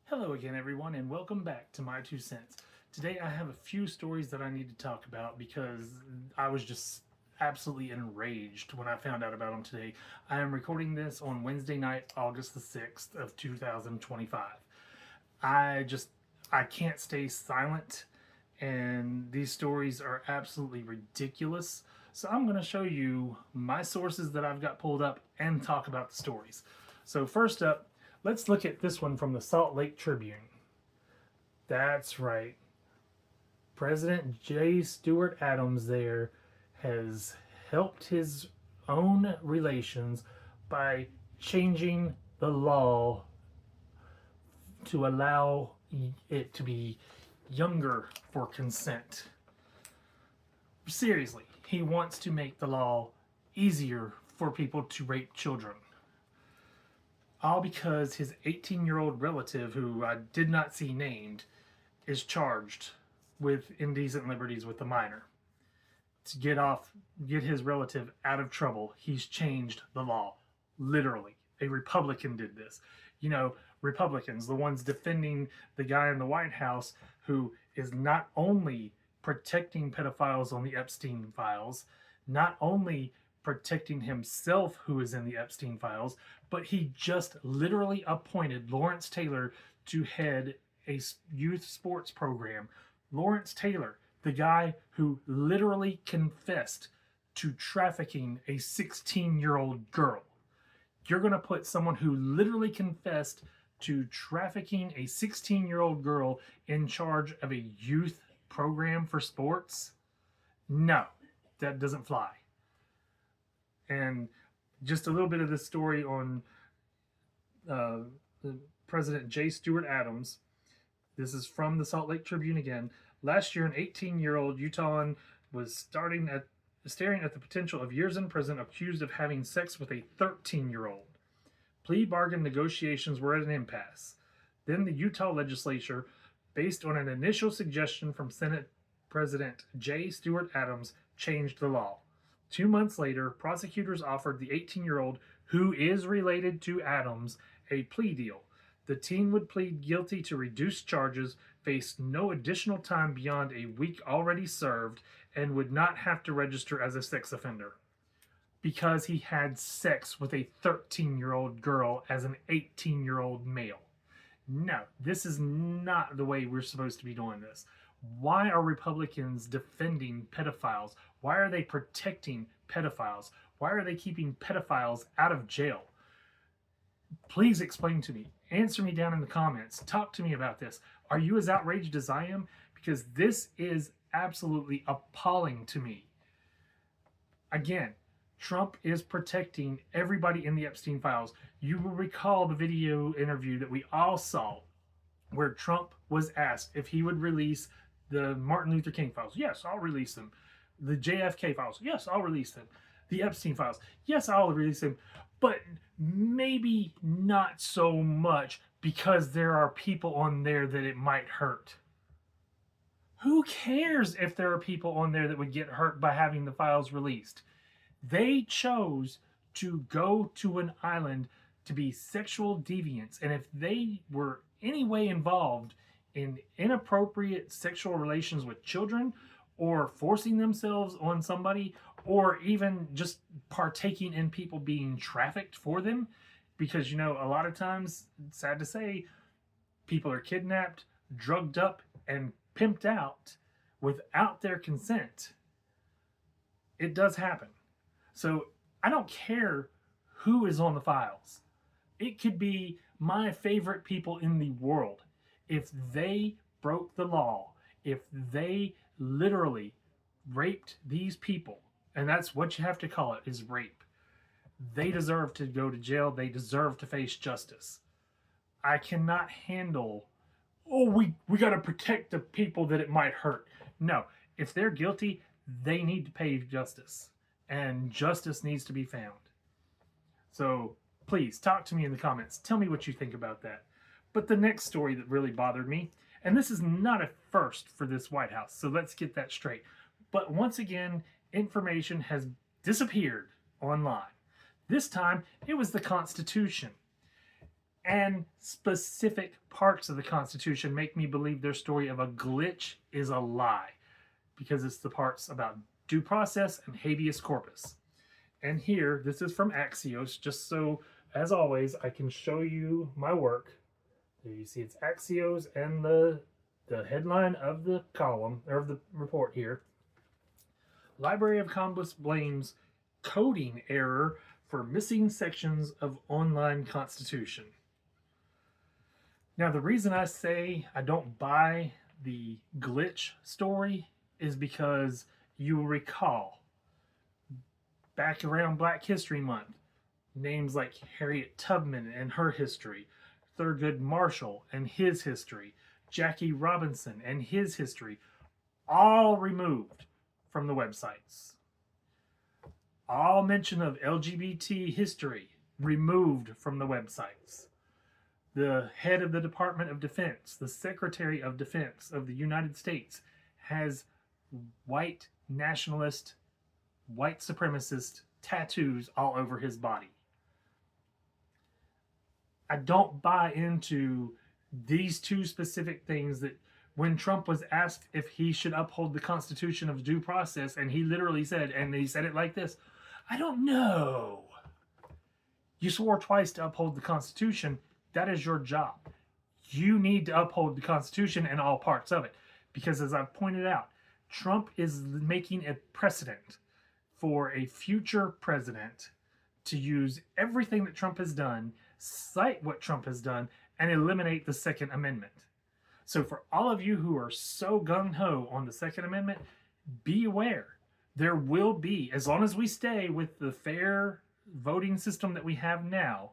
Hello again, everyone, and welcome back to My Two Cents. Today, I have a few stories that I need to talk about because I was just absolutely enraged when I found out about them today. I am recording this on Wednesday night, August the 6th of 2025. I just I can't stay silent, and these stories are absolutely ridiculous. So I'm going to show you my sources that I've got pulled up and talk about the stories. So first up, let's look at this one from the Salt Lake Tribune. That's right. President J. Stewart Adams there has helped his own relations by changing the law to allow it to be younger for consent. Seriously, he wants to make the law easier for people to rape children. All because his 18-year-old relative, who I did not see named, is charged with indecent liberties with a minor. To get his relative out of trouble, he's changed the law. Literally. A Republican did this. You know, Republicans, the ones defending the guy in the White House who is not only protecting pedophiles on the Epstein files, not only protecting himself who is in the Epstein files, but he just literally appointed Lawrence Taylor to head a youth sports program. Lawrence Taylor, the guy who literally confessed to trafficking a 16-year-old girl. You're going to put someone who literally confessed to trafficking a 16-year-old girl in charge of a youth program for sports? No, that doesn't fly. And just a little bit of this story on uh, President J. Stewart Adams. This is from the Salt Lake Tribune again. Last year, an 18-year-old Utahn was staring at the potential of years in prison, accused of having sex with a 13-year-old. Plea bargain negotiations were at an impasse. Then the Utah legislature, based on an initial suggestion from Senate President J. Stewart Adams, changed the law. 2 months later, prosecutors offered the 18-year-old, who is related to Adams, a plea deal. The teen would plead guilty to reduced charges, face no additional time beyond a week already served, and would not have to register as a sex offender because he had sex with a 13-year-old girl as an 18-year-old male. No, this is not the way we're supposed to be doing this. Why are Republicans defending pedophiles? Why are they protecting pedophiles? Why are they keeping pedophiles out of jail? Please explain to me. Answer me down in the comments. Talk to me about this. Are you as outraged as I am? Because this is absolutely appalling to me. Again, Trump is protecting everybody in the Epstein files. You will recall the video interview that we all saw where Trump was asked if he would release the Martin Luther King files. Yes, I'll release them. The JFK files. Yes, I'll release them. The Epstein files. Yes, I'll release them. But maybe not so much because there are people on there that it might hurt. Who cares if there are people on there that would get hurt by having the files released? They chose to go to an island to be sexual deviants. And if they were any way involved in inappropriate sexual relations with children, or forcing themselves on somebody, or even just partaking in people being trafficked for them, because a lot of times, sad to say, people are kidnapped, drugged up, and pimped out without their consent. It does happen. So I don't care who is on the files. It could be my favorite people in the world. If they broke the law, if they literally raped these people, and that's what you have to call it, is rape, they deserve to go to jail. They deserve to face justice. I cannot handle, we got to protect the people that it might hurt. No, if they're guilty, they need to pay justice, and justice needs to be found. So please talk to me in the comments. Tell me what you think about that. But the next story that really bothered me, and this is not a first for this White House, so let's get that straight. But once again, information has disappeared online. This time, it was the Constitution. and specific parts of the Constitution make me believe their story of a glitch is a lie, because it's the parts about due process and habeas corpus. And here, this is from Axios, just so, as always, I can show you my work. There you see it's Axios and the headline of the column, or of the report here. Library of Congress blames coding error for missing sections of online Constitution. Now, the reason I say I don't buy the glitch story is because you will recall back around Black History Month, names like Harriet Tubman and her history, Thurgood Marshall and his history, Jackie Robinson and his history, all removed from the websites. All mention of LGBT history removed from the websites. The head of the Department of Defense, the Secretary of Defense of the United States, has white nationalist, white supremacist tattoos all over his body. I don't buy into these two specific things that when Trump was asked if he should uphold the Constitution of due process, and he literally said, and he said it like this, I don't know. You swore twice to uphold the Constitution. That is your job. You need to uphold the Constitution and all parts of it. Because as I've pointed out, Trump is making a precedent for a future president to use everything that Trump has done, cite what Trump has done, and eliminate the Second Amendment. So for all of you who are so gung-ho on the Second Amendment, be aware. There will be, as long as we stay with the fair voting system that we have now,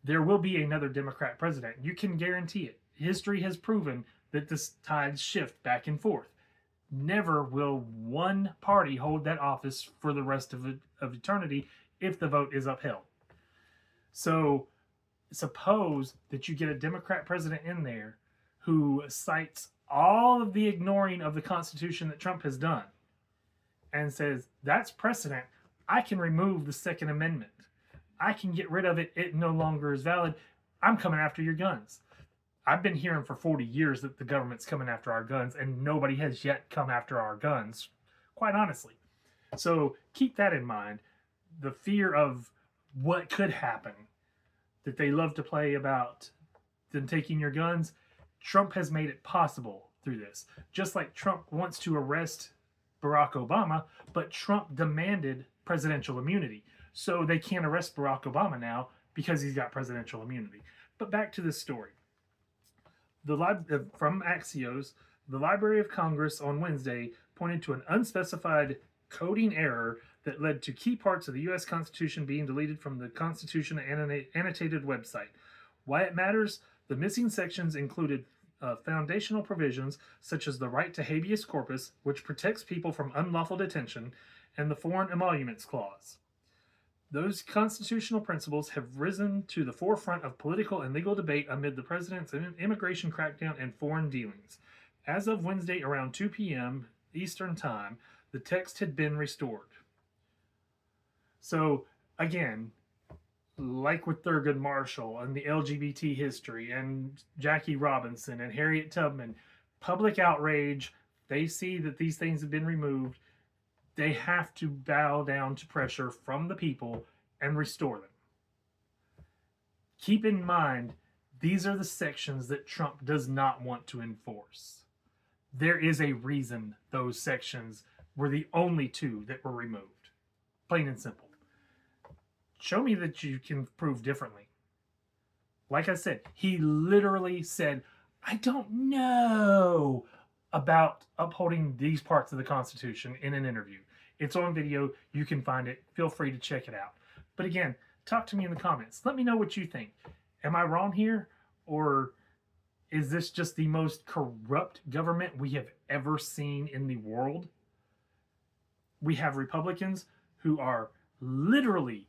there will be another Democrat president. You can guarantee it. History has proven that the tides shift back and forth. Never will one party hold that office for the rest of eternity if the vote is upheld. So suppose that you get a Democrat president in there who cites all of the ignoring of the Constitution that Trump has done and says, that's precedent. I can remove the Second Amendment. I can get rid of it. It no longer is valid. I'm coming after your guns. I've been hearing for 40 years that the government's coming after our guns, and nobody has yet come after our guns, quite honestly. So keep that in mind. The fear of what could happen, that they love to play about them taking your guns, Trump has made it possible through this. Just like Trump wants to arrest Barack Obama, but Trump demanded presidential immunity. So they can't arrest Barack Obama now because he's got presidential immunity. But back to this story. From Axios, the Library of Congress on Wednesday pointed to an unspecified coding error that led to key parts of the U.S. Constitution being deleted from the Constitution annotated website. Why it matters? The missing sections included foundational provisions such as the right to habeas corpus, which protects people from unlawful detention, and the Foreign Emoluments Clause. Those constitutional principles have risen to the forefront of political and legal debate amid the president's immigration crackdown and foreign dealings. As of Wednesday around 2 p.m. Eastern Time, the text had been restored. So, again, like with Thurgood Marshall and the LGBT history and Jackie Robinson and Harriet Tubman, public outrage, they see that these things have been removed. They have to bow down to pressure from the people and restore them. Keep in mind, these are the sections that Trump does not want to enforce. There is a reason those sections were the only two that were removed. Plain and simple. Show me that you can prove differently. Like I said, he literally said, I don't know about upholding these parts of the Constitution in an interview. It's on video. You can find it. Feel free to check it out. But again, talk to me in the comments. Let me know what you think. Am I wrong here? Or is this just the most corrupt government we have ever seen in the world? We have Republicans who are literally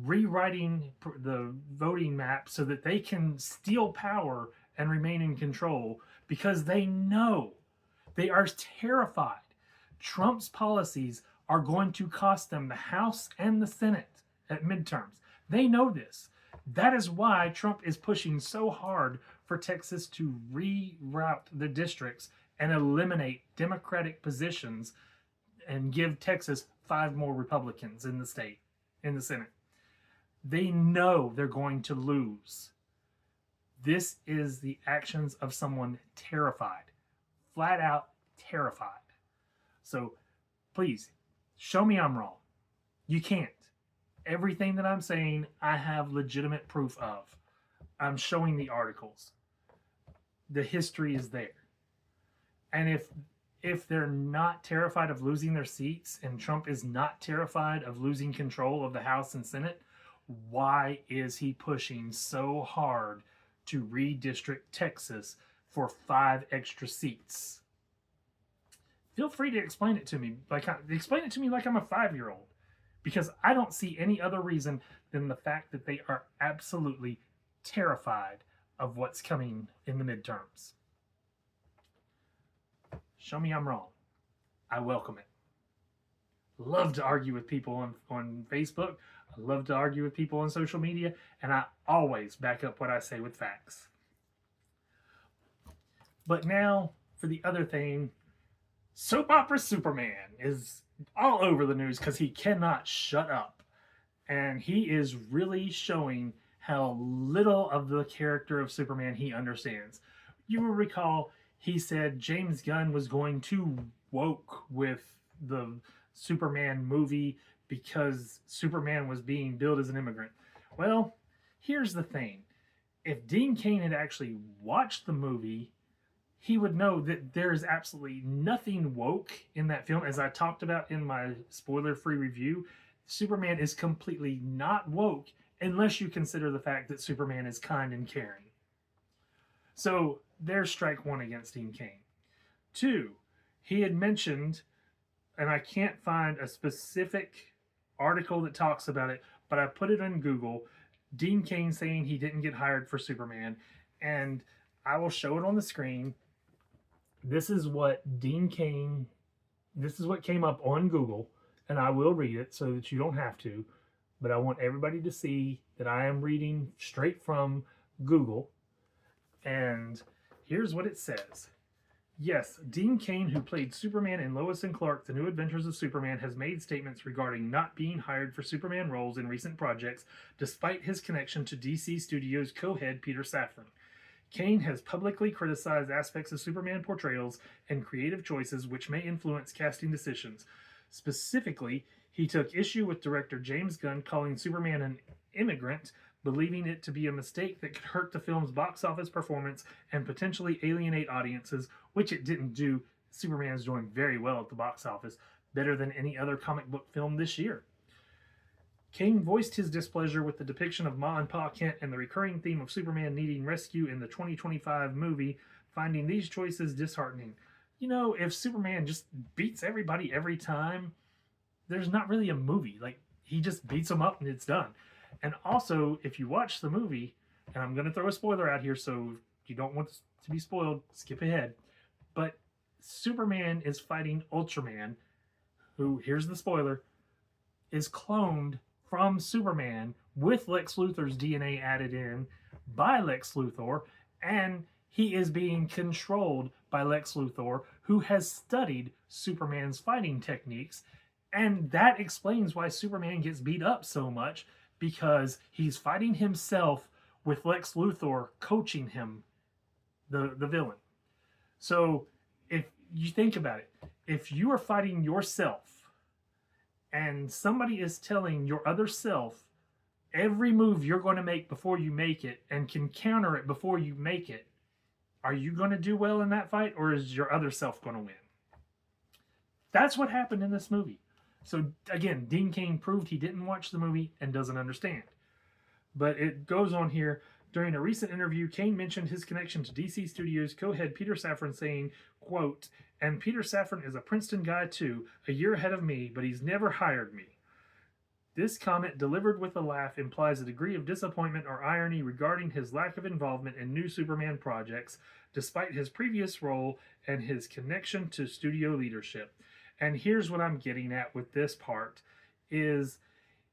rewriting the voting map so that they can steal power and remain in control because they know, they are terrified. Trump's policies are going to cost them the House and the Senate at midterms. They know this. That is why Trump is pushing so hard for Texas to reroute the districts and eliminate Democratic positions and give Texas 5 more Republicans in the state, in the Senate. They know they're going to lose. This is the actions of someone terrified, flat out terrified. So please, show me I'm wrong. You can't. Everything that I'm saying, I have legitimate proof of. I'm showing the articles. The history is there. And if they're not terrified of losing their seats and Trump is not terrified of losing control of the House and Senate, why is he pushing so hard to redistrict Texas for 5 extra seats? Feel free to explain it to me. Explain it to me like I'm a 5-year-old, because I don't see any other reason than the fact that they are absolutely terrified of what's coming in the midterms. Show me I'm wrong. I welcome it. Love to argue with people on Facebook. I love to argue with people on social media, and I always back up what I say with facts. But now for the other thing, soap opera Superman is all over the news because he cannot shut up. And he is really showing how little of the character of Superman he understands. You will recall he said James Gunn was going too woke with the Superman movie because Superman was being billed as an immigrant. Well, here's the thing. If Dean Cain had actually watched the movie, he would know that there is absolutely nothing woke in that film. As I talked about in my spoiler-free review, Superman is completely not woke unless you consider the fact that Superman is kind and caring. So there's strike 1 against Dean Cain. 2, he had mentioned, and I can't find a specific article that talks about it, but I put it in Google, Dean Cain saying he didn't get hired for Superman, and I will show it on the screen. This is what came up on Google, and I will read it so that you don't have to, but I want everybody to see that I am reading straight from Google. And here's what it says. Yes, Dean Cain, who played Superman in Lois and Clark, The New Adventures of Superman, has made statements regarding not being hired for Superman roles in recent projects, despite his connection to DC Studios co-head Peter Safran. Cain has publicly criticized aspects of Superman portrayals and creative choices which may influence casting decisions. Specifically, he took issue with director James Gunn calling Superman an immigrant, believing it to be a mistake that could hurt the film's box office performance and potentially alienate audiences, which it didn't do. Superman is doing very well at the box office, better than any other comic book film this year. Cain voiced his displeasure with the depiction of Ma and Pa Kent and the recurring theme of Superman needing rescue in the 2025 movie, finding these choices disheartening. You know, if Superman just beats everybody every time, there's not really a movie. Like, he just beats them up and it's done. And also, if you watch the movie, and I'm going to throw a spoiler out here, so if you don't want to be spoiled, skip ahead. But Superman is fighting Ultraman, who, here's the spoiler, is cloned from Superman with Lex Luthor's DNA added in by Lex Luthor, and he is being controlled by Lex Luthor, who has studied Superman's fighting techniques, and that explains why Superman gets beat up so much, because he's fighting himself with Lex Luthor coaching him, the villain. So if you think about it, if you are fighting yourself and somebody is telling your other self every move you're going to make before you make it and can counter it before you make it, are you going to do well in that fight, or is your other self going to win? That's what happened in this movie. So again, Dean Cain proved he didn't watch the movie and doesn't understand. But it goes on here. During a recent interview, Cain mentioned his connection to DC Studios co-head Peter Safran, saying, quote, "And Peter Safran is a Princeton guy too, a year ahead of me, but he's never hired me." This comment, delivered with a laugh, implies a degree of disappointment or irony regarding his lack of involvement in new Superman projects, despite his previous role and his connection to studio leadership. And here's what I'm getting at with this part, is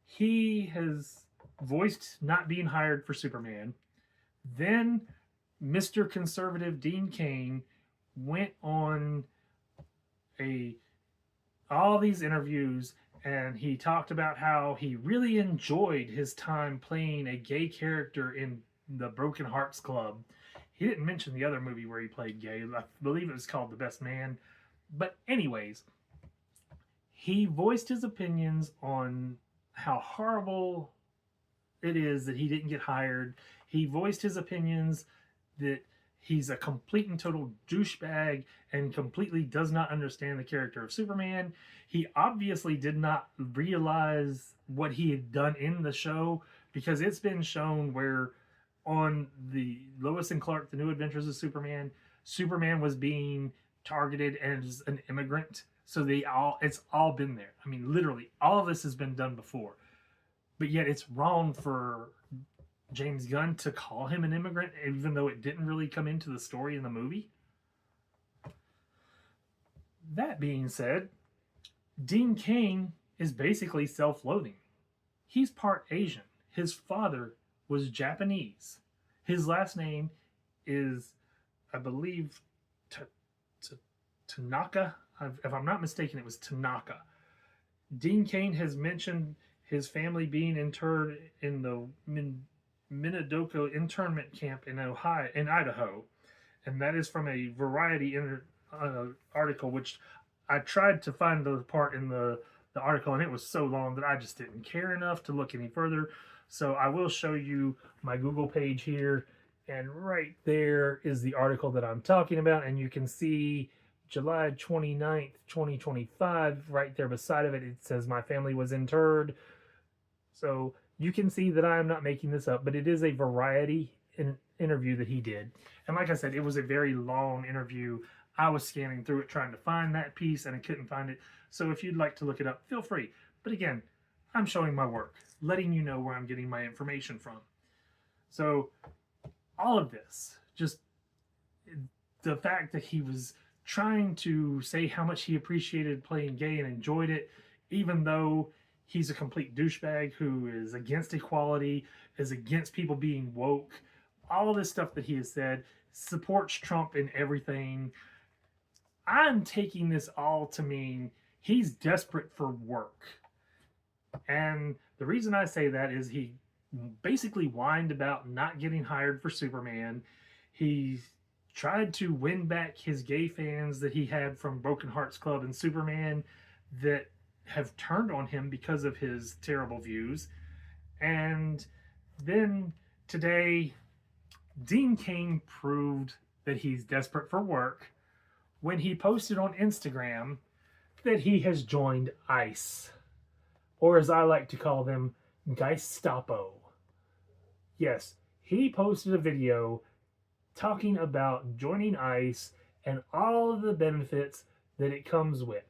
he has voiced not being hired for Superman. Then Mr. Conservative Dean Cain went on a all these interviews, and he talked about how he really enjoyed his time playing a gay character in the Broken Hearts Club. He didn't mention the other movie where he played gay. I believe it was called The Best Man. But anyways, he voiced his opinions on how horrible it is that he didn't get hired. He voiced his opinions that he's a complete and total douchebag and completely does not understand the character of Superman. He obviously did not realize what he had done in the show, because it's been shown where on the Lois and Clark, The New Adventures of Superman, Superman was being targeted as an immigrant. So it's all been there. I mean, literally, all of this has been done before. But yet it's wrong for James Gunn to call him an immigrant, even though it didn't really come into the story in the movie. That being said, Dean Cain is basically self-loathing. He's part Asian. His father was Japanese. His last name is, I believe, Tanaka. If I'm not mistaken, it was Tanaka. Dean Cain has mentioned his family being interred in the Minidoka internment camp in Idaho, and that is from a Variety article, which I tried to find the part in the article, and it was so long that I just didn't care enough to look any further. So I will show you my Google page here, and right there is the article that I'm talking about, and you can see July 29th, 2025, right there beside of it, it says my family was interred. So you can see that I am not making this up, but it is a Variety interview that he did. And like I said, it was a very long interview. I was scanning through it trying to find that piece, and I couldn't find it. So if you'd like to look it up, feel free. But again, I'm showing my work, letting you know where I'm getting my information from. So all of this, just the fact that he was trying to say how much he appreciated playing gay and enjoyed it, even though he's a complete douchebag who is against equality, is against people being woke. All of this stuff that he has said, supports Trump in everything. I'm taking this all to mean he's desperate for work. And the reason I say that is he basically whined about not getting hired for Superman. He tried to win back his gay fans that he had from Broken Hearts Club and Superman that have turned on him because of his terrible views. And then today, Dean Cain proved that he's desperate for work when he posted on Instagram that he has joined ICE, or as I like to call them, Gestapo. Yes, he posted a video talking about joining ICE and all of the benefits that it comes with.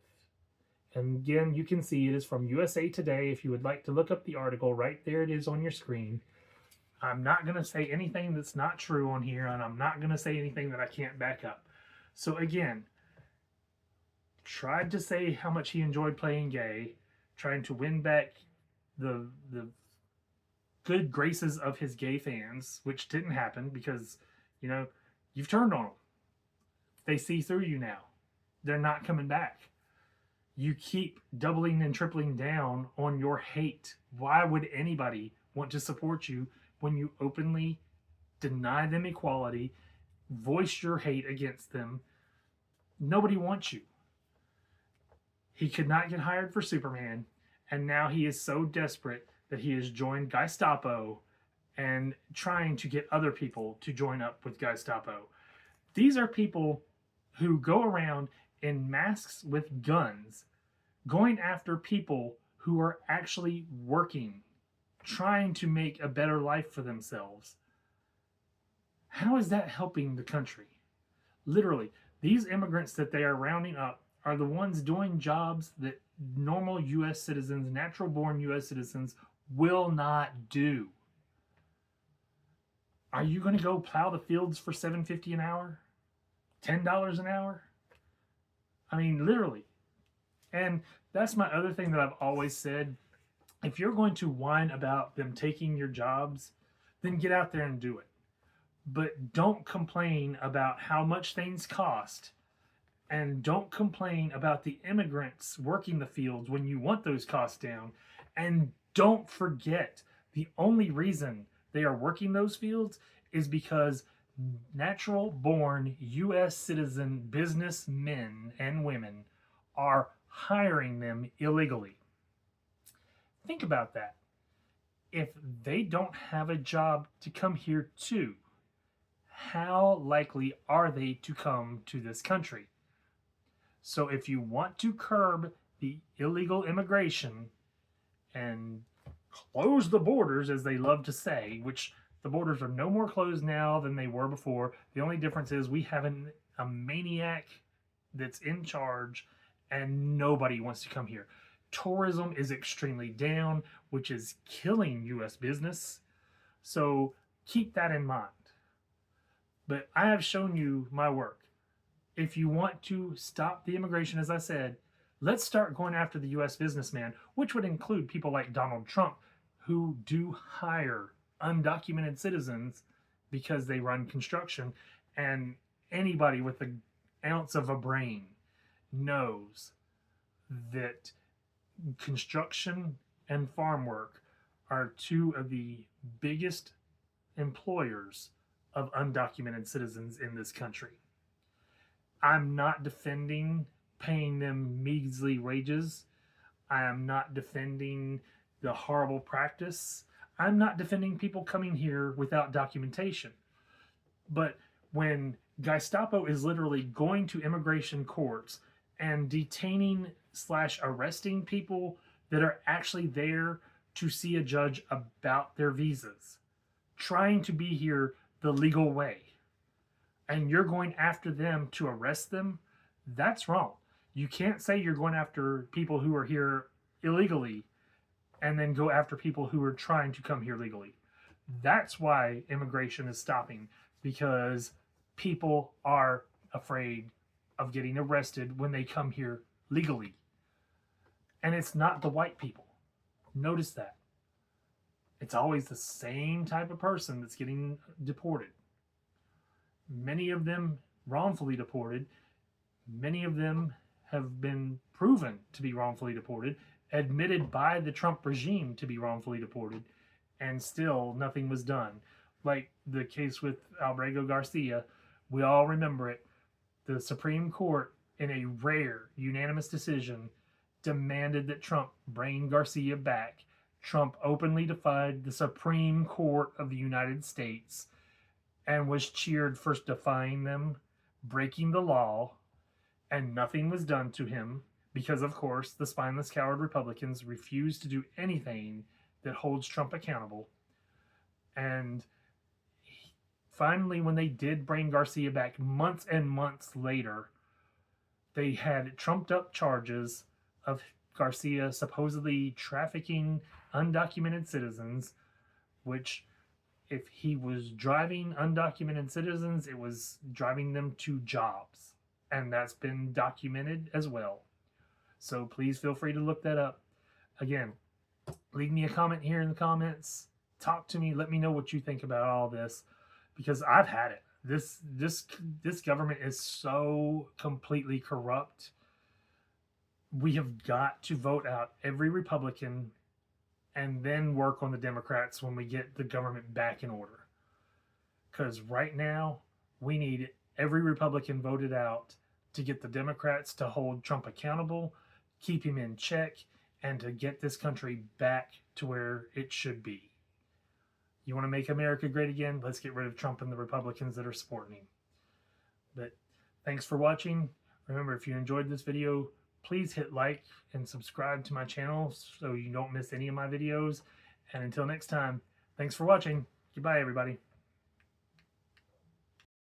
And again, you can see it is from USA Today. If you would like to look up the article, right there it is on your screen. I'm not going to say anything that's not true on here, and I'm not going to say anything that I can't back up. So again, tried to say how much he enjoyed playing gay, trying to win back the good graces of his gay fans, which didn't happen because, you know, you've turned on them. They see through you now. They're not coming back. You keep doubling and tripling down on your hate. Why would anybody want to support you when you openly deny them equality, voice your hate against them? Nobody wants you. He could not get hired for Superman, and now he is so desperate that he has joined Gestapo and trying to get other people to join up with Gestapo. These are people who go around in masks with guns, going after people who are actually working, trying to make a better life for themselves. How is that helping the country? Literally, these immigrants that they are rounding up are the ones doing jobs that normal U.S. citizens, natural-born U.S. citizens, will not do. Are you going to go plow the fields for $7.50 an hour? $10 an hour? I mean, literally. And that's my other thing that I've always said If you're going to whine about them taking your jobs, then get out there and do it. But don't complain about how much things cost, and don't complain about the immigrants working the fields when you want those costs down. And don't forget, the only reason they are working those fields is because natural born US citizen businessmen and women are hiring them illegally. Think about that. If they don't have a job to come here to, how likely are they to come to this country? So if you want to curb the illegal immigration and close the borders, as they love to say, which the borders are no more closed now than they were before. The only difference is we have a maniac that's in charge and nobody wants to come here. Tourism is extremely down, which is killing U.S. business. So keep that in mind. But I have shown you my work. If you want to stop the immigration, as I said, let's start going after the U.S. businessman, which would include people like Donald Trump, who do hire undocumented citizens because they run construction. And anybody with an ounce of a brain knows that construction and farm work are two of the biggest employers of undocumented citizens in this country. I'm not defending paying them measly wages. I am not defending the horrible practice. I'm not defending people coming here without documentation. But when Gestapo is literally going to immigration courts and detaining / arresting people that are actually there to see a judge about their visas, trying to be here the legal way, and you're going after them to arrest them, that's wrong. You can't say you're going after people who are here illegally and then go after people who are trying to come here legally. That's why immigration is stopping, because people are afraid of getting arrested when they come here legally. And it's not the white people. Notice that. It's always the same type of person that's getting deported. Many of them wrongfully deported. Many of them have been proven to be wrongfully deported, admitted by the Trump regime to be wrongfully deported, and still nothing was done. Like the case with Albrego Garcia, we all remember it. The Supreme Court, in a rare unanimous decision, demanded that Trump bring Garcia back. Trump openly defied the Supreme Court of the United States and was cheered for defying them, breaking the law, and nothing was done to him because, of course, the spineless coward Republicans refused to do anything that holds Trump accountable. And finally, when they did bring Garcia back months and months later, they had trumped up charges of Garcia supposedly trafficking undocumented citizens, which, if he was driving undocumented citizens, it was driving them to jobs. And that's been documented as well. So please feel free to look that up. Again, leave me a comment here in the comments. Talk to me. Let me know what you think about all this, because I've had it. This government is so completely corrupt. We have got to vote out every Republican and then work on the Democrats when we get the government back in order. Because right now, we need every Republican voted out to get the Democrats to hold Trump accountable, keep him in check, and to get this country back to where it should be. You want to make America great again? Let's get rid of Trump and the Republicans that are supporting him. But thanks for watching. Remember, if you enjoyed this video, please hit like and subscribe to my channel so you don't miss any of my videos. And until next time, thanks for watching. Goodbye, everybody.